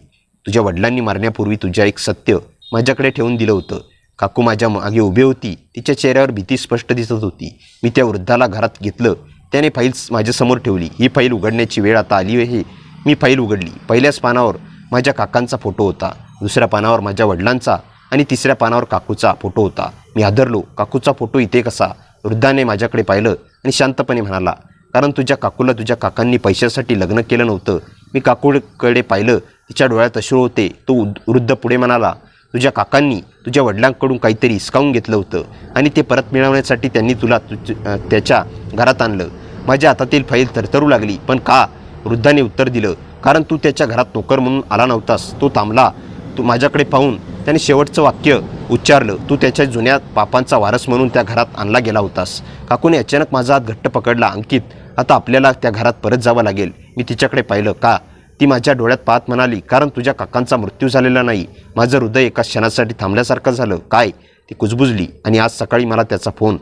[SPEAKER 1] तुझ्या वडिलांनी मारण्यापूर्वी तुझ्या एक सत्य माझ्याकडे ठेवून दिलं होतं. काकू माझ्या मागे उभी होती. तिच्या चेहऱ्यावर भीती स्पष्ट दिसत होती. मी त्या वृद्धाला घरात घेतलं. त्याने फाईल माझ्यासमोर ठेवली. ही फाईल उघडण्याची वेळ आता आली आहे. मी फाईल उघडली. पहिल्याच पानावर माझ्या काकांचा फोटो होता, दुसऱ्या पानावर माझ्या वडिलांचा आणि तिसऱ्या पानावर काकूचा फोटो होता. मी हादरलो. काकूचा फोटो इथे कसा? वृद्धाने माझ्याकडे पाहिलं आणि शांतपणे म्हणाला, कारण तुझ्या काकूला तुझ्या काकांनी पैशासाठी लग्न केलं नव्हतं. मी काकूकडे पाहिलं. तिच्या डोळ्यात अश्रू होते. तो वृद्ध पुढे म्हणाला, तुझ्या काकांनी तुझ्या वडिलांकडून काहीतरी हिसकावून घेतलं होतं आणि ते परत मिळवण्यासाठी त्यांनी तुला त्याच्या घरात आणलं. माझ्या हातातील फाईल थरथरू लागली. पण का? वृद्धाने उत्तर दिलं, कारण तू त्याच्या घरात नोकर म्हणून आला नव्हतास. तो थांबला. तू माझ्याकडे पाहून त्याने शेवटचं वाक्य उच्चारलं, तू त्याच्या जुन्या पापांचा वारस म्हणून त्या घरात आणला गेला होतास. काकूने अचानक माझा हात घट्ट पकडला. अंकित, आता आपल्याला त्या घरात परत जावं लागेल. मी तिच्याकडे पाहिलं. का? ती माझ्या डोळ्यात पाहत म्हणाली, कारण तुझ्या काकांचा मृत्यू झालेला नाही. माझं हृदय एका क्षणासाठी थांबल्यासारखं झालं. काय? ती कुजबुजली. आणि आज सकाळी मला त्याचा फोन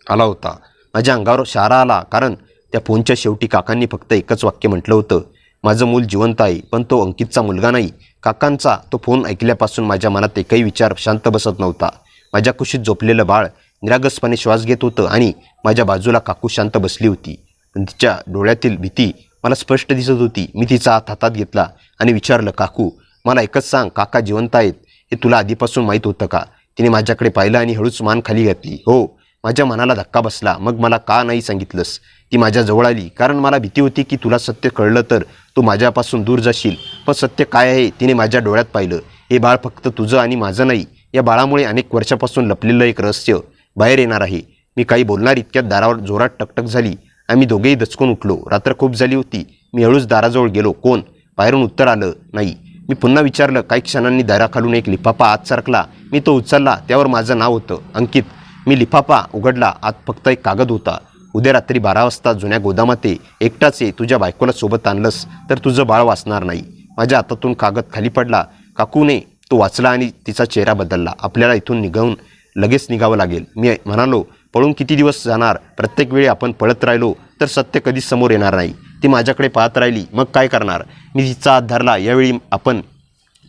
[SPEAKER 1] आला होता. माझ्या अंगावर शहारा आला, कारण त्या फोनच्या शेवटी काकांनी फक्त एकच वाक्य म्हटलं होतं, माझं मूल जिवंत आहे, पण तो अंकितचा मुलगा नाही. काकांचा तो फोन ऐकल्यापासून माझ्या मनात एकही विचार शांत बसत नव्हता. माझ्या कुशीत झोपलेलं बाळ निरागसपणे श्वास घेत होतं आणि माझ्या बाजूला काकू शांत बसली होती. पण तिच्या डोळ्यातील भीती मला स्पष्ट दिसत होती. मी तिचा हात हातात घेतला आणि विचारलं, काकू, मला एकच सांग, काका जिवंत आहेत हे तुला आधीपासून माहीत होतं का? तिने माझ्याकडे पाहिलं आणि हळूच मान खाली घातली. हो. माझ्या मनाला धक्का बसला. मग मला का नाही सांगितलंस? ती माझ्या जवळ आली. कारण मला भीती होती की तुला सत्य कळलं तर तू माझ्यापासून दूर जाशील. पण सत्य काय आहे? तिने माझ्या डोळ्यात पाहिलं. हे बाळ फक्त तुझं आणि माझं नाही. या बाळामुळे अनेक वर्षापासून लपलेलं एक रहस्य बाहेर येणार आहे. मी काही बोलणार इतक्यात दारावर जोरात टकटक झाली. आम्ही दोघेही दचकून उठलो. रात्र खूप झाली होती. मी हळूच दाराजवळ गेलो. कोण? बाहेरून उत्तर आलं नाही. मी पुन्हा विचारलं. काही क्षणांनी दाराखालून एक लिफाफा आत सरकला. मी तो उचलला. त्यावर माझं नाव होतं, अंकित. मी लिफाफा उघडला. आत फक्त एक कागद होता. उद्या रात्री 12 वाजता जुन्या गोदामात एकटाच ये. तुझ्या बायकोला सोबत आणलंस तर तुझं बाळ वाचणार नाही. माझ्या हातातून कागद खाली पडला. काकूने तो वाचला आणि तिचा चेहरा बदलला. आपल्याला इथून लगेच निघावं लागेल. मी म्हणालो, पळून किती दिवस जाणार? प्रत्येक वेळी आपण पळत राहिलो तर सत्य कधीच समोर येणार नाही. ती माझ्याकडे पाहत राहिली. मग काय करणार? मी तिचा हात धरला. यावेळी आपण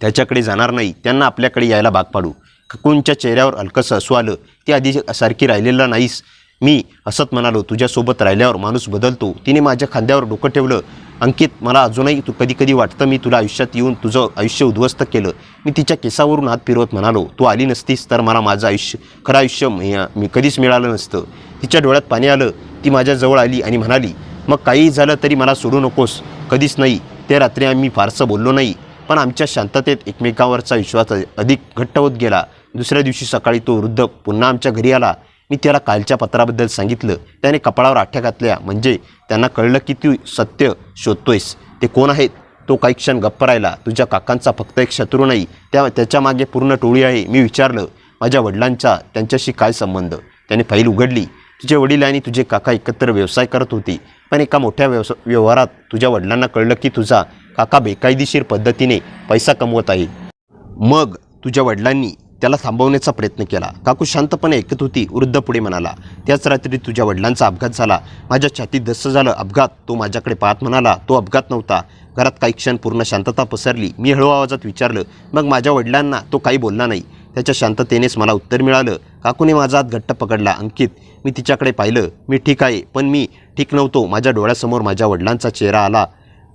[SPEAKER 1] त्याच्याकडे जाणार नाही. त्यांना आपल्याकडे यायला भाग पाडू. काकूंच्या चेहऱ्यावर हलकंसं हसू आलं. ती आधी सारखी राहिलेला नाहीस. मी हसत म्हणालो, तुझ्यासोबत राहिल्यावर माणूस बदलतो. तिने माझ्या खांद्यावर डोकं ठेवलं. अंकित, मला अजूनही कधी वाटतं मी तुला आयुष्यात येऊन तुझं आयुष्य उद्ध्वस्त केलं. मी तिच्या केसावरून हात फिरवत म्हणालो, तू आली नसतीस तर मला माझं खरं आयुष्य मी कधीच मिळालं नसतं. तिच्या डोळ्यात पाणी आलं. ती माझ्या जवळ आली आणि म्हणाली, मग काहीही झालं तरी मला सोडू नकोस. कधीच नाही. त्या रात्री आम्ही फारसं बोललो नाही, पण आमच्या शांततेत एकमेकांवरचा विश्वास अधिक घट्ट होत गेला. दुसऱ्या दिवशी सकाळी तो वृद्ध पुन्हा आमच्या घरी आला. मी त्याला कालच्या पत्राबद्दल सांगितलं. त्याने कपाळावर आठ्या घातल्या. म्हणजे त्यांना कळलं की तू सत्य शोधतोयस. ते कोण आहेत? तो काही क्षण गप्प राहिला. तुझ्या काकांचा फक्त एक शत्रू नाही, त्याच्या मागे पूर्ण टोळी आहे. मी विचारलं, माझ्या वडिलांचा त्यांच्याशी काय संबंध? त्याने फाईल उघडली. तुझे वडील आणि तुझे काका एकत्र व्यवसाय करत होते, पण एका मोठ्या व्यवहारात तुझ्या वडिलांना कळलं की तुझा काका बेकायदेशीर पद्धतीने पैसा कमवत आहे. मग तुझ्या वडिलांनी त्याला थांबवण्याचा प्रयत्न केला. काकू शांतपणे ऐकत होती. वृद्ध पुढे म्हणाला, त्याच रात्री तुझ्या वडिलांचा अपघात झाला. माझ्या छातीत धस्स झालं. अपघात? तो माझ्याकडे पाहत म्हणाला, तो अपघात नव्हता. घरात काही क्षण पूर्ण शांतता पसरली. मी हळू आवाजात विचारलं, मग माझ्या वडिलांना? तो काही बोलला नाही. त्याच्या शांततेनेच मला उत्तर मिळालं. काकूने माझा हात घट्ट पकडला. अंकित, मी तिच्याकडे पाहिलं. मी ठीक आहे, पण मी ठीक नव्हतो. माझ्या डोळ्यासमोर माझ्या वडिलांचा चेहरा आला.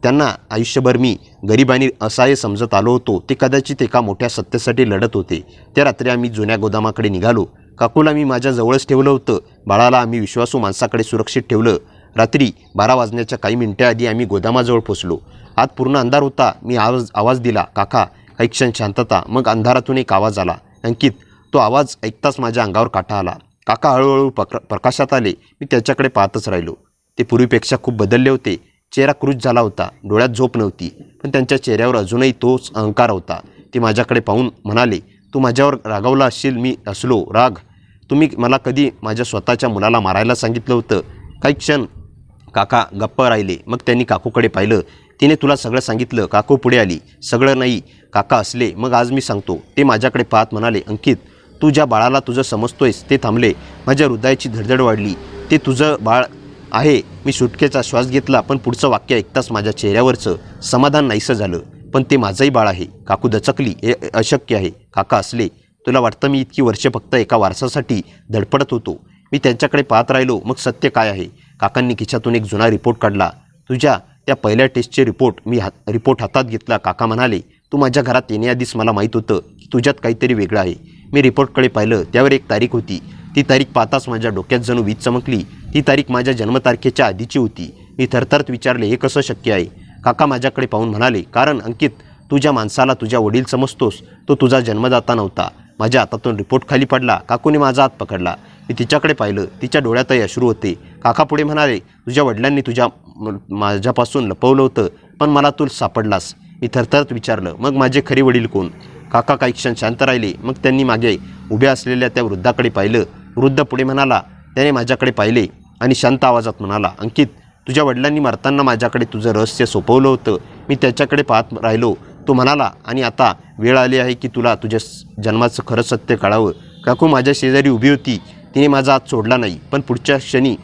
[SPEAKER 1] त्यांना आयुष्यभर मी गरीब आणि असहाय्य समजत आलो होतो. ते कदाचित एका मोठ्या सत्यासाठी लढत होते. त्या रात्री आम्ही जुन्या गोदामाकडे निघालो. काकूला मी माझ्या जवळच ठेवलं होतं. बाळाला आम्ही विश्वासू माणसाकडे सुरक्षित ठेवलं. रात्री 12 वाजण्याच्या काही मिनिटांआधी आम्ही गोदामाजवळ पोचलो. आत पूर्ण अंधार होता. मी आवाज दिला, काका. काही क्षण शांतता. मग अंधारातून एक आवाज आला, अंकित. तो आवाज ऐकताच माझ्या अंगावर काटा आला. काका हळूहळू प्रकाशात आले. मी त्याच्याकडे पाहतच राहिलो. ते पूर्वीपेक्षा खूप बदलले होते. चेहरा क्रुश झाला होता. डोळ्यात झोप नव्हती, पण त्यांच्या चेहऱ्यावर अजूनही तोच अहंकार होता. ते माझ्याकडे पाहून म्हणाले, तू माझ्यावर रागावला असशील. मी असलो राग? तुम्ही मला कधी माझ्या स्वतःच्या मुलाला मारायला सांगितलं होतं? काही क्षण काका गप्प राहिले. मग त्यांनी काकूकडे पाहिलं. तिने तुला सगळं सांगितलं? काकू पुढे आली. सगळं नाही काका असले. मग आज मी सांगतो. ते माझ्याकडे पाहत म्हणाले, अंकित, तू ज्या बाळाला तुझं समजतोयस ते थांबले. माझ्या हृदयाची धडधड वाढली. ते तुझं बाळ आहे. मी सुटकेचा श्वास घेतला, पण पुढचं वाक्य ऐकताच माझ्या चेहऱ्यावरचं समाधान नाहीसं झालं. पण ते माझंही बाळ आहे. काकू दचकली. हे अशक्य आहे. काका असले. तुला वाटतं मी इतकी वर्षे फक्त एका वारसासाठी धडपडत होतो? मी त्यांच्याकडे पाहत राहिलो. मग सत्य काय आहे? काकांनी खिशातून एक जुना रिपोर्ट काढला. तुझ्या त्या पहिल्या टेस्टचे रिपोर्ट. मी रिपोर्ट हातात घेतला. काका म्हणाले, तू माझ्या घरात येण्याआधीच मला माहीत होतं की तुझ्यात काहीतरी वेगळं आहे. मी रिपोर्टकडे पाहिलं. त्यावर एक तारीख होती. ती तारीख पाहताच माझ्या डोक्यात जणू वीज चमकली. ती तारीख माझ्या जन्मतारखेच्या आधीची होती. मी थरथरत विचारले, हे कसं शक्य आहे? काका माझ्याकडे पाहून म्हणाले, कारण अंकित, तू ज्या माणसाला तुझ्या वडील समजतोस तो तुझा जन्मदाता नव्हता. माझ्या हातातून रिपोर्ट खाली पडला. काकूने माझा हात पकडला. मी तिच्याकडे पाहिलं. तिच्या डोळ्यातही अश्रू होते. काका पुढे म्हणाले, तुझ्या वडिलांनी माझ्यापासून लपवलं होतं, पण मला तू सापडलास. मी थरथरत विचारलं, मग माझे खरे वडील कोण? काका काही क्षण शांत राहिले. मग त्यांनी मागे उभ्या असलेल्या त्या वृद्धाकडे पाहिलं. वृद्ध पुढे म्हणाला. त्याने माझ्याकडे पाहिले आणि शांत आवाजात म्हणाला, अंकित, तुझ्या वडिलांनी मरताना माझ्याकडे तुझं रहस्य सोपवलं होतं. मी त्याच्याकडे पाहत राहिलो. तो म्हणाला, आणि आता वेळ आली आहे की तुला तुझ्या जन्माचं खरं सत्य कळावं. काकू माझ्या शेजारी उभी होती. तिने माझा हात सोडला नाही. पण पुढच्या क्षणी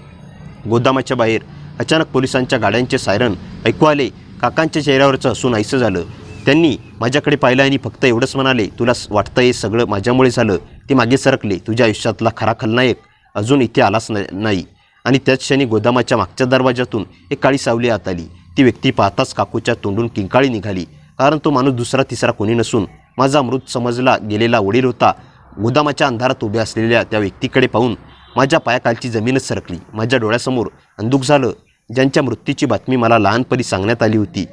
[SPEAKER 1] गोदामाच्या बाहेर अचानक पोलिसांच्या गाड्यांचे सायरन ऐकू आले. काकांच्या चेहऱ्यावरचं हसू नाहीसं झालं. त्यांनी माझ्याकडे पाहिलं आणि फक्त एवढंच म्हणाले, तुला वाटतं हे सगळं माझ्यामुळे झालं? ते मागे सरकले. तुझ्या आयुष्यातला खरा खलनायक अजून इथे आलाच नाही. आणि त्याच क्षणी गोदामाच्या मागच्या दरवाजातून एक काळी सावली आत आली. ती व्यक्ती पाहताच काकूच्या तोंडून किंकाळी निघाली. कारण तो माणूस दुसरा तिसरा कोणी नसून माझा मृत समजला गेलेला वडील होता. गोदामाच्या अंधारात उभ्या असलेल्या त्या व्यक्तीकडे पाहून माझ्या पायाखालची जमीनच सरकली. माझ्या डोळ्यासमोर अंधुक झालं. ज्यांच्या मृत्यूची बातमी मला लहानपणी सांगण्यात आली होती,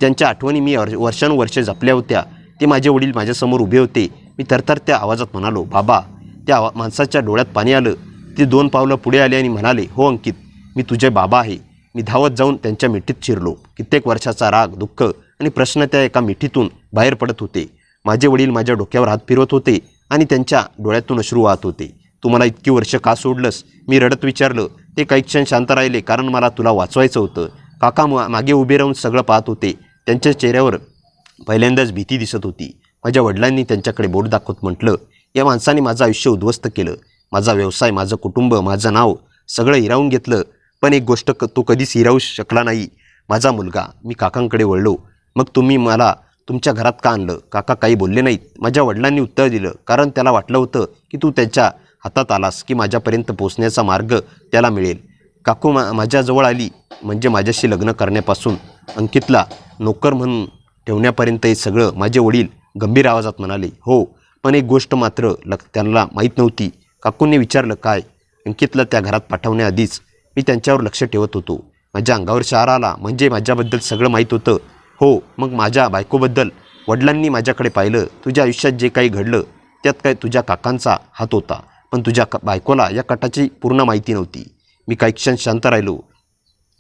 [SPEAKER 1] त्यांच्या आठवणी मी वर्षानुवर्षे जपल्या होत्या, ते माझे वडील माझ्यासमोर उभे होते. मी थरथरत्या आवाजात म्हणालो, बाबा. त्या माणसाच्या डोळ्यात पाणी आलं. ते 2 पावलं पुढे आले आणि म्हणाले, हो अंकित, मी तुझे बाबा आहे. मी धावत जाऊन त्यांच्या मिठीत शिरलो. कित्येक वर्षाचा राग, दुःख आणि प्रश्न त्या एका मिठीतून बाहेर पडत होते. माझे वडील माझ्या डोक्यावर हात फिरवत होते आणि त्यांच्या डोळ्यातून अश्रू वाहत होते. तू मला इतकी वर्ष का सोडलंस? मी रडत विचारलं. ते काही क्षण शांत राहिले, कारण मला तुला वाचवायचं होतं. काका मागे उभे राहून सगळं पाहत होते. त्यांच्या चेहऱ्यावर पहिल्यांदाच भीती दिसत होती. माझ्या वडिलांनी त्यांच्याकडे बोट दाखवत म्हटलं, या माणसाने माझं आयुष्य उद्ध्वस्त केलं. माझा व्यवसाय, माझं कुटुंब, माझं नाव सगळं हिरावून घेतलं. पण एक गोष्ट तो कधीच हिरावू शकला नाही, माझा मुलगा. मी काकांकडे वळलो. मग तुम्ही मला तुमच्या घरात का आणलं? काका काही बोलले नाहीत. माझ्या वडिलांनी उत्तर दिलं, कारण त्याला वाटलं होतं की तू त्याच्या हातात आलास की माझ्यापर्यंत पोचण्याचा मार्ग त्याला मिळेल. काकू माझ्याजवळ आली. म्हणजे माझ्याशी लग्न करण्यापासून अंकितला नोकर म्हणून ठेवण्यापर्यंत हे सगळं. माझे वडील गंभीर आवाजात म्हणाले, हो, पण एक गोष्ट मात्र त्यांना माहीत नव्हती. काकूंनी विचारलं, काय? अंकितला त्या घरात पाठवण्याआधीच मी त्यांच्यावर लक्ष ठेवत होतो. माझ्या अंगावर शहार आला. म्हणजे माझ्याबद्दल सगळं माहीत होतं? हो. मग माझ्या बायकोबद्दल? वडिलांनी माझ्याकडे पाहिलं. तुझ्या आयुष्यात जे काही घडलं त्यात काय तुझ्या काकांचा हात होता, पण तुझ्या बायकोला या कटाची पूर्ण माहिती नव्हती. मी काही क्षण शांत राहिलो.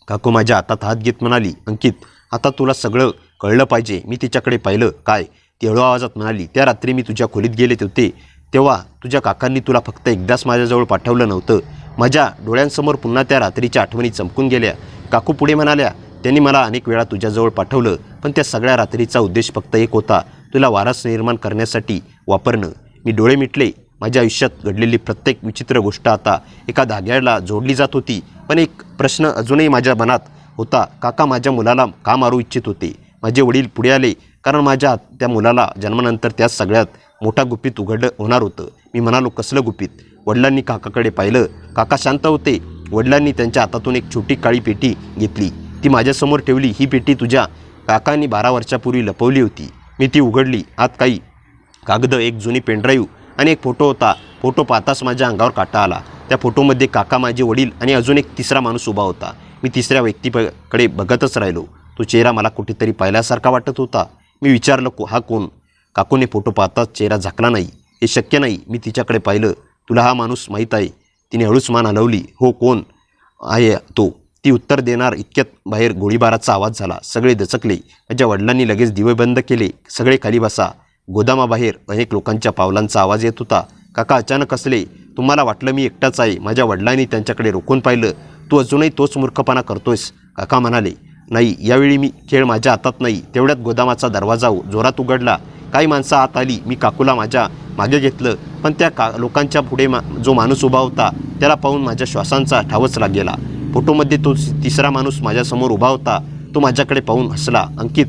[SPEAKER 1] काकू माझ्या हातात हात घेत म्हणाली, अंकित, आता तुला सगळं कळलं पाहिजे. मी तिच्याकडे पाहिलं. काय? ती हळू आवाजात म्हणाली, त्या रात्री मी तुझ्या खोलीत गेले होते तेव्हा तुझ्या काकांनी तुला फक्त एकदाच माझ्याजवळ पाठवलं नव्हतं. माझ्या डोळ्यांसमोर पुन्हा त्या रात्रीच्या आठवणी चमकून गेल्या. काकू पुढे म्हणाल्या, त्यांनी मला अनेक वेळा तुझ्याजवळ पाठवलं, पण त्या सगळ्या रात्रीचा उद्देश फक्त एक होता, तुला वारस निर्माण करण्यासाठी वापरणं. मी डोळे मिटले. माझ्या आयुष्यात घडलेली प्रत्येक विचित्र गोष्ट आता एका धाग्याला जोडली जात होती. पण एक प्रश्न अजूनही माझ्या मनात होता, काका माझ्या मुलाला का मारू इच्छित होते? माझे वडील पुढे आले, कारण माझ्या त्या मुलाला जन्मानंतर त्या सगळ्यात मोठा गुपित उघड होणार होतं. मी म्हणालो, कसलं गुपित? वडिलांनी काकाकडे पाहिलं. काका शांत होते. वडिलांनी त्यांच्या हातातून एक छोटी काळी पेटी घेतली. ती माझ्यासमोर ठेवली. ही पेटी तुझ्या काकांनी 12 वर्षापूर्वी लपवली होती. मी ती उघडली. आत काही कागद, एक जुनी पेनड्राईव्ह आणि एक फोटो होता. फोटो पाहताच माझ्या अंगावर काटा आला. त्या फोटोमध्ये काका, माझे वडील आणि अजून एक तिसरा माणूस उभा होता. मी तिसऱ्या व्यक्तीकडे बघतच राहिलो. तो चेहरा मला कुठेतरी पाहिल्यासारखा वाटत होता. मी विचारलं, हा कोण? काकूने फोटो पाहताच चेहरा झाकला नाही. हे शक्य नाही. मी तिच्याकडे पाहिलं. तुला हा माणूस माहीत आहे? तिने हळूच मान हलवली. हो. कोण आहे तो? ती उत्तर देणार इतक्यात बाहेर गोळीबाराचा आवाज झाला. सगळे दचकले. माझ्या वडिलांनी लगेच दिवे बंद केले. सगळे खाली बसा. गोदामाबाहेर अनेक लोकांच्या पावलांचा आवाज येत होता. काका अचानक हसले. तुम्हाला वाटलं मी एकटाच आहे. माझ्या वडिलांनी त्यांच्याकडे रोखून पाहिलं. तू अजूनही तोच मूर्खपणा करतोयस. काका म्हणाले, नाही, यावेळी मी खेळ माझ्या हातात नाही. तेवढ्यात गोदामाचा दरवाजा जोरात उघडला. काही माणसं आत आली. मी काकूला माझ्या मागे घेतलं, पण त्या लोकांच्या पुढे जो माणूस उभा होता त्याला पाहून माझ्या श्वासांचा ठावच लागेला. फोटोमध्ये तो तिसरा माणूस माझ्यासमोर उभा होता. तो माझ्याकडे पाहून हसला. अंकित,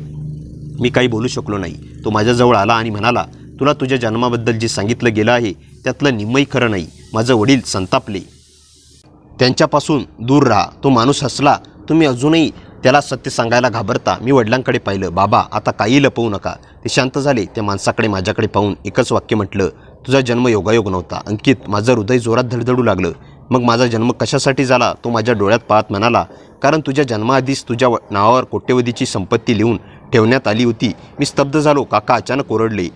[SPEAKER 1] मी काही बोलू शकलो नाही. तो माझ्याजवळ आला आणि म्हणाला, तुला तुझ्या जन्माबद्दल जे सांगितलं गेलं आहे त्यातलं निम्मही खरं नाही. माझे वडील संतापले. त्यांच्यापासून दूर राहा. तो माणूस हसला. तुम्ही अजूनही त्याला सत्य सांगायला घाबरता. मी वडिलांकडे पाहिलं. बाबा, आता काही लपवू नका. ते शांत झाले. त्या माणसाकडे माझ्याकडे पाहून एकच वाक्य म्हटलं, तुझा जन्म योगायोग नव्हता. अंकित, माझं हृदय जोरात धडधडू लागलं. मग माझा जन्म कशासाठी झाला? तो माझ्या डोळ्यात पाहत म्हणाला, कारण तुझ्या जन्माआधीच तुझ्या नावावर कोट्यवधीची संपत्ती लिहून ठेवण्यात आली होती. मी स्तब्ध झालो. काका अचानक ओरडले,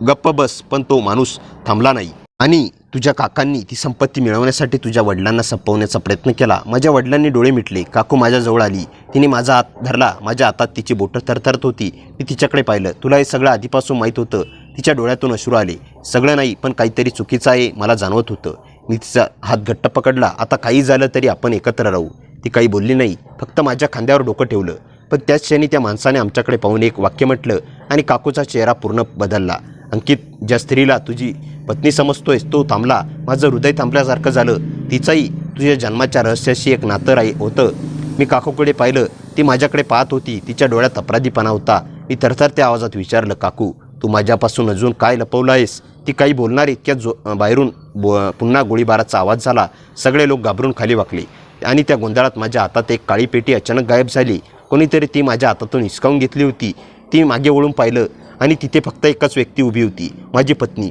[SPEAKER 1] गप्प बस. पण तो माणूस थांबला नाही. आणि तुझ्या काकांनी ती संपत्ती मिळवण्यासाठी तुझ्या वडिलांना संपवण्याचा प्रयत्न केला. माझ्या वडिलांनी डोळे मिटले. काकू माझ्याजवळ आली. तिने माझा हात धरला. माझ्या हातात तिची बोटं थरथरत होती. मी तिच्याकडे पाहिलं. तुला हे सगळं आधीपासून माहीत होतं? तिच्या डोळ्यातून अश्रू आले. सगळं नाही, पण काहीतरी चुकीचं आहे मला जाणवत होतं. मी तिचा हात घट्ट पकडला. आता काही झालं तरी आपण एकत्र राहू. ती काही बोलली नाही, फक्त माझ्या खांद्यावर डोकं ठेवलं. पण त्याच क्षणी त्या माणसाने आमच्याकडे पाहून एक वाक्य म्हटलं आणि काकूचा चेहरा पूर्ण बदलला. अंकित, ज्या स्त्रीला तुझी पत्नी समजतोयस तो थांबला. माझं हृदय थांबल्यासारखं झालं. तिचंही तुझ्या जन्माच्या रहस्याशी एक नातं होतं. मी काकूकडे पाहिलं. ती माझ्याकडे पाहत होती. तिच्या डोळ्यात अपराधीपणा होता. मी थरथरत्या आवाजात विचारलं, काकू, तू माझ्यापासून अजून काय लपवलं आहेस? ती काही बोलणार इतक्यात बाहेरून पुन्हा गोळीबाराचा आवाज झाला. सगळे लोक घाबरून खाली वाकले आणि त्या गोंधळात माझ्या हातात एक काळी पेटी अचानक गायब झाली. कोणीतरी ती माझ्या हातातून हिसकावून घेतली होती. ती मागे वळून पाहिलं आणि तिथे फक्त एकच व्यक्ती उभी होती, माझी पत्नी.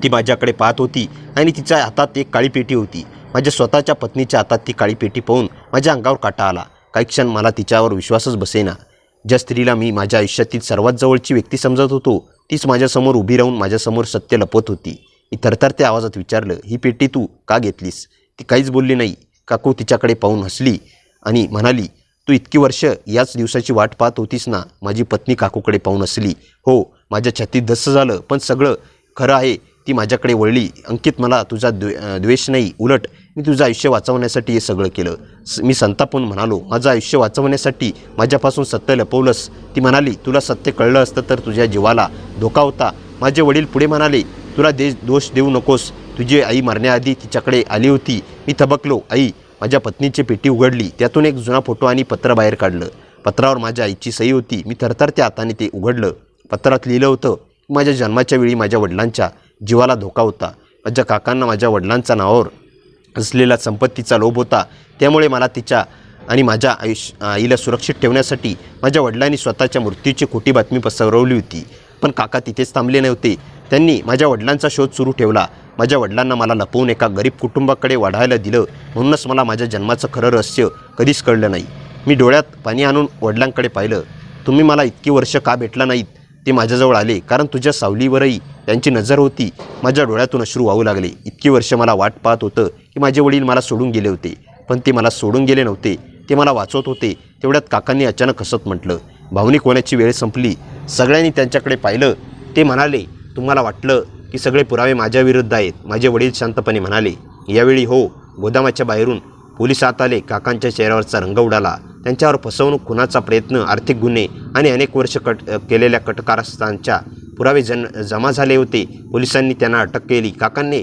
[SPEAKER 1] ती माझ्याकडे पाहत होती आणि तिच्या हातात एक काळी पेटी होती. माझ्या स्वतःच्या पत्नीच्या हातात ती काळी पेटी पाहून माझ्या अंगावर काटा आला. काही क्षण मला तिच्यावर विश्वासच बसेना. ज्या स्त्रीला मी माझ्या आयुष्यातील सर्वात जवळची व्यक्ती समजत होतो तीच माझ्यासमोर उभी राहून माझ्यासमोर सत्य लपवत होती. मी थरथरत्या आवाजात विचारलं, ही पेटी तू का घेतलीस? ती काहीच बोलली नाही. काकू तिच्याकडे पाहून हसली आणि म्हणाली, तू इतकी वर्ष याच दिवसाची वाट पाहत होतीस ना? माझी पत्नी काकूकडे पाहून हसली. हो. माझ्या छातीत धस्स झालं. पण सगळं खरं आहे. ती माझ्याकडे वळली. अंकित, मला तुझा द्वेष नाही, उलट मी तुझं आयुष्य वाचवण्यासाठी हे सगळं केलं. मी संतापून म्हणालो, माझं आयुष्य वाचवण्यासाठी माझ्यापासून सत्य लपवलंस? ती म्हणाली, तुला सत्य कळलं असतं तर तुझ्या जीवाला धोका होता. माझे वडील पुढे म्हणाले, तुला दोष देऊ नकोस. तुझी आई मरण्याआधी तिच्याकडे आली होती. मी थबकलो. आई. माझ्या पत्नीची पेटी उघडली. त्यातून एक जुना फोटो आणि पत्र बाहेर काढलं. पत्रावर माझ्या आईची सही होती. मी थरथरत्या हाताने ते उघडलं. पत्रात लिहिलं होतं, माझ्या जन्माच्या वेळी माझ्या वडिलांच्या जीवाला धोका होता. माझ्या काकांना माझ्या वडिलांच्या नावावर असलेला संपत्तीचा लोभ होता. त्यामुळे मला तिच्या आणि माझ्या आईला सुरक्षित ठेवण्यासाठी माझ्या वडिलांनी स्वतःच्या मृत्यूची खोटी बातमी पसरवली होती. पण काका तिथेच थांबले नव्हते. त्यांनी माझ्या वडिलांचा शोध सुरू ठेवला. माझ्या वडिलांना मला लपवून एका गरीब कुटुंबाकडे वाढायला दिलं. म्हणूनच मला माझ्या जन्माचं खरं रहस्य कधीच कळलं नाही. मी डोळ्यात पाणी आणून वडिलांकडे पाहिलं. तुम्ही मला इतकी वर्ष का भेटला नाहीत? ते माझ्याजवळ आले. कारण तुझ्या सावलीवरही त्यांची नजर होती. माझ्या डोळ्यातून अश्रू वाहू लागले. इतकी वर्ष मला वाट पाहत होतं की माझे वडील मला सोडून गेले होते. पण ते मला सोडून गेले नव्हते. ते मला वाचवत होते. तेवढ्यात काकांनी अचानक हसत म्हटलं, भावनिक होण्याची वेळ संपली. सगळ्यांनी त्यांच्याकडे पाहिलं. ते म्हणाले, तुम्हाला वाटलं की सगळे पुरावे माझ्या विरुद्ध आहेत? माझे वडील शांतपणे म्हणाले, यावेळी हो. गोदामाच्या बाहेरून पोलीस आत आले. काकांच्या चेहऱ्यावरचा रंग उडाला. त्यांच्यावर फसवणूक, खुनाचा प्रयत्न, आर्थिक गुन्हे आणि अनेक वर्ष केलेल्या कटकारस्थांच्या पुरावे जमा झाले होते. पोलिसांनी त्यांना अटक केली. काकांनी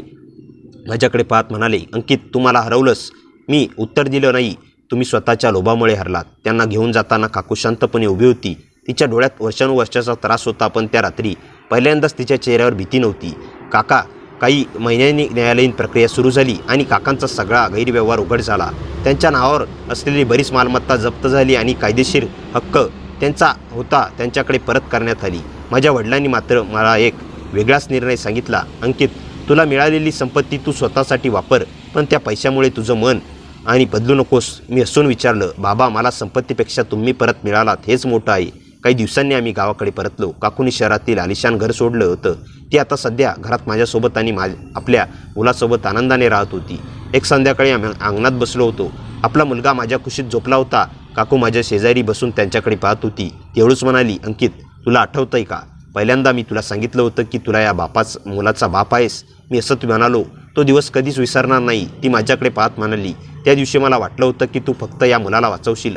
[SPEAKER 1] माझ्याकडे पाहत म्हणाले, अंकित, तू मला हरवलंस. मी उत्तर दिलं नाही. तुम्ही स्वतःच्या लोभामुळे हरलात. त्यांना घेऊन जाताना काकू शांतपणे उभी होती. तिच्या डोळ्यात वर्षानुवर्षाचा त्रास होता, पण त्या रात्री पहिल्यांदाच तिच्या चेहऱ्यावर भीती नव्हती. काका. काही महिन्यांनी न्यायालयीन प्रक्रिया सुरू झाली आणि काकांचा सगळा गैरव्यवहार उघड झाला. त्यांच्या नावावर असलेली बरीच मालमत्ता जप्त झाली आणि कायदेशीर हक्क त्यांचा होता त्यांच्याकडे परत करण्यात आली. माझ्या वडिलांनी मात्र मला एक वेगळाच निर्णय सांगितला, अंकित, तुला मिळालेली संपत्ती तू स्वतःसाठी वापर, पण त्या पैशामुळे तुझं मन आणि बदलू नकोस. मी हसून विचारलं, बाबा, मला संपत्तीपेक्षा तुम्ही परत मिळालात हेच मोठं आहे. काही दिवसांनी आम्ही गावाकडे परतलो. काकूनी शहरातील आलिशान घर सोडलं होतं. ती आता सध्या घरात माझ्यासोबत आणि आपल्या मुलासोबत आनंदाने राहत होती. एक संध्याकाळी आम्ही अंगणात बसलो होतो. आपला मुलगा माझ्या कुशीत झोपला होता. काकू माझ्या शेजारी बसून त्यांच्याकडे पाहत होती. ती हळूच म्हणाली, अंकित, तुला आठवतंय का? पहिल्यांदा मी तुला सांगितलं होतं की तुला या मुलाचा बाप आहेस. मी असं म्हणालो. तो दिवस कधीच विसरणार नाही. ती माझ्याकडे पाहत म्हणाली, त्या दिवशी मला वाटलं होतं की तू फक्त या मुलाला वाचवशील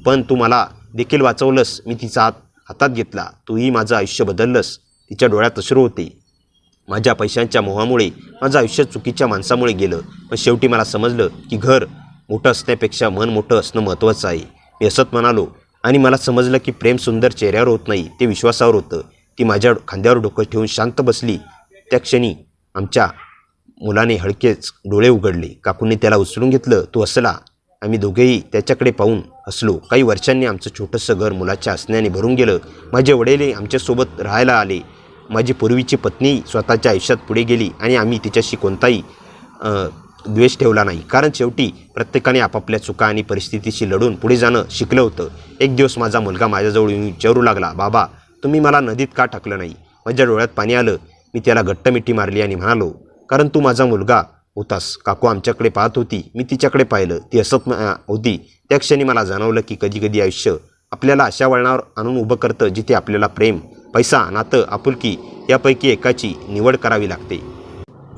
[SPEAKER 1] पण तू मला देखील वाचवलंस. मी तिचा हातात घेतला. तूही माझं आयुष्य बदललंस. तिच्या डोळ्यात अश्रू होते. माझ्या पैशांच्या मोहामुळे माझं आयुष्य चुकीच्या माणसामुळे गेलं. पण शेवटी मला समजलं की घर मोठं असण्यापेक्षा मन मोठं असणं महत्त्वाचं आहे. मी असंच म्हणालो आणि मला समजलं की प्रेम सुंदर चेहऱ्यावर होत नाही, ते विश्वासावर होतं. ती माझ्या खांद्यावर डोकं ठेवून शांत बसली. त्या क्षणी आमच्या मुलाने हलकेच डोळे उघडले. काकूंनी त्याला उचलून घेतलं. तो हसला. आम्ही दोघेही त्याच्याकडे पाहून हसलो. काही वर्षांनी आमचं छोटंसं घर मुलाच्या हसण्याने भरून गेलं. माझे वडील आमच्यासोबत राहायला आले. माझी पूर्वीची पत्नी स्वतःच्या आयुष्यात पुढे गेली आणि आम्ही तिच्याशी कोणताही द्वेष ठेवला नाही, कारण शेवटी प्रत्येकाने आपापल्या चुका आणि परिस्थितीशी लढून पुढे जाणं शिकलं होतं. एक दिवस माझा मुलगा माझ्याजवळ येऊन विचारू लागला, बाबा, तुम्ही मला नदीत का टाकलं नाही? माझ्या डोळ्यात पाणी आलं. मी त्याला घट्ट मिठी मारली आणि म्हणालो, कारण तू माझा मुलगा होतास. काकू आमच्याकडे पाहत होती. मी तिच्याकडे पाहिलं. ती हसत होती. त्या क्षणी मला जाणवलं की कधीकधी आयुष्य आपल्याला अशा वळणावर आणून उभं करतं जिथे आपल्याला प्रेम, पैसा, नातं, आपुलकी यापैकी एकाची निवड करावी लागते.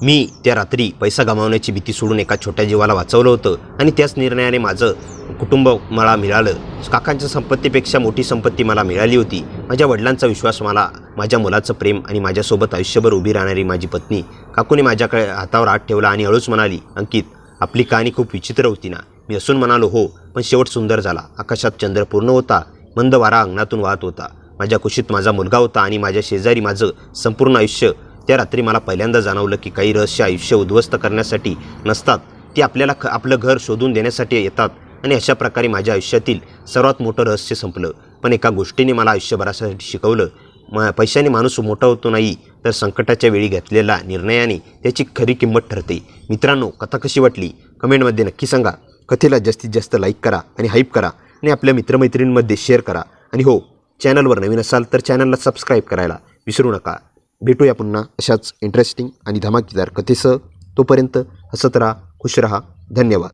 [SPEAKER 1] मी त्या रात्री पैसा गमावण्याची भीती सोडून एका छोट्या जीवाला वाचवलं होतं आणि त्याच निर्णयाने माझं कुटुंब मला मिळालं. काकांच्या संपत्तीपेक्षा मोठी संपत्ती मला मिळाली होती. माझ्या वडिलांचा विश्वास, मला माझ्या मुलाचं प्रेम आणि माझ्यासोबत आयुष्यभर उभी राहणारी माझी पत्नी. काकूने माझ्याकडे हातावर हात ठेवला आणि हळूच म्हणाली, अंकित, आपली कहाणी खूप विचित्र होती ना? मी हसून म्हणालो, हो, पण शेवट सुंदर झाला. आकाशात चंद्र पूर्ण होता. मंद वारा अंगणातून वाहत होता. माझ्या कुशीत माझा मुलगा होता आणि माझ्या शेजारी माझं संपूर्ण आयुष्य. त्या रात्री मला पहिल्यांदा जाणवलं की काही रहस्य आयुष्य उद्ध्वस्त करण्यासाठी नसतात, ती आपल्याला आपलं घर शोधून देण्यासाठी येतात. आणि अशा प्रकारे माझ्या आयुष्यातील सर्वात मोठं रहस्य संपलं. पण एका गोष्टीने मला आयुष्यभरासाठी शिकवलं, पैशाने माणूस मोठा होतो नाही, तर संकटाच्या वेळी घेतलेल्या निर्णयाने त्याची खरी किंमत ठरते. मित्रांनो, कथा कशी वाटली कमेंटमध्ये नक्की सांगा. कथेला जास्तीत जास्त लाईक करा आणि हाईप करा आणि आपल्या मित्रमैत्रिणींमध्ये शेअर करा. आणि हो, चॅनलवर नवीन असाल तर चॅनलला सबस्क्राईब करायला विसरू नका. भेटूया पुन्हा अशाच इंटरेस्टिंग आणि धमाकेदार कथेसह. तोपर्यंत हसत राहा, खुश रहा. धन्यवाद.